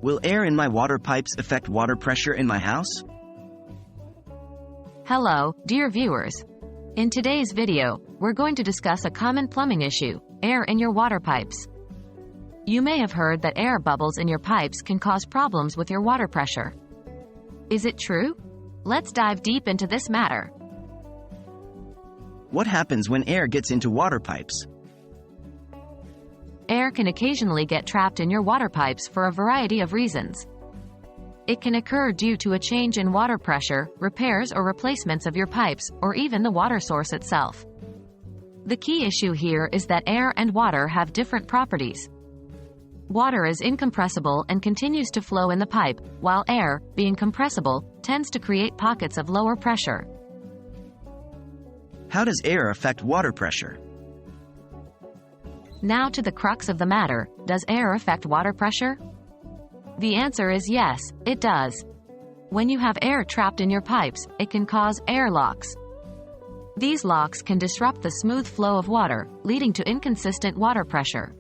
Will air in my water pipes affect water pressure in my house? Hello, dear viewers. In today's video, we're going to discuss a common plumbing issue, air in your water pipes. You may have heard that air bubbles in your pipes can cause problems with your water pressure. Is it true? Let's dive deep into this matter. What happens when air gets into water pipes? Air can occasionally get trapped in your water pipes for a variety of reasons. It can occur due to a change in water pressure, repairs or replacements of your pipes, or even the water source itself. The key issue here is that air and water have different properties. Water is incompressible and continues to flow in the pipe, while air, being compressible, tends to create pockets of lower pressure. How does air affect water pressure? Now to the crux of the matter, does air affect water pressure? The answer is yes, it does. When you have air trapped in your pipes, it can cause air locks. These locks can disrupt the smooth flow of water, leading to inconsistent water pressure.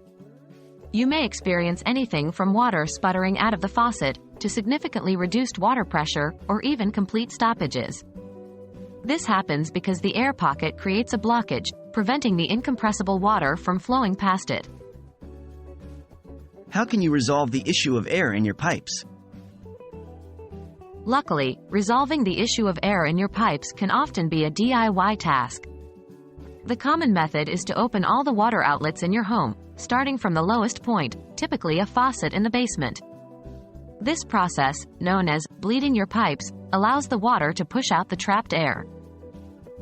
You may experience anything from water sputtering out of the faucet, to significantly reduced water pressure, or even complete stoppages. This happens because the air pocket creates a blockage, preventing the incompressible water from flowing past it. How can you resolve the issue of air in your pipes? Luckily, resolving the issue of air in your pipes can often be a DIY task. The common method is to open all the water outlets in your home, starting from the lowest point, typically a faucet in the basement. This process, known as bleeding your pipes, allows the water to push out the trapped air.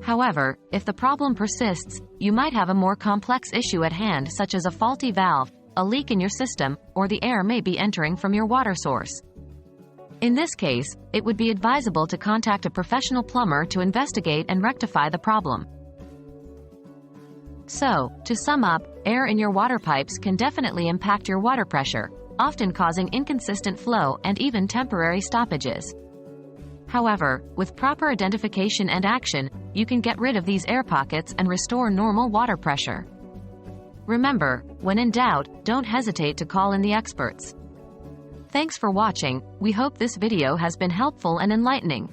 However, if the problem persists, you might have a more complex issue at hand, such as a faulty valve, a leak in your system, or the air may be entering from your water source. In this case, it would be advisable to contact a professional plumber to investigate and rectify the problem. So, to sum up, air in your water pipes can definitely impact your water pressure, often causing inconsistent flow and even temporary stoppages. However, with proper identification and action, you can get rid of these air pockets and restore normal water pressure. Remember, when in doubt, don't hesitate to call in the experts. Thanks for watching. We hope this video has been helpful and enlightening.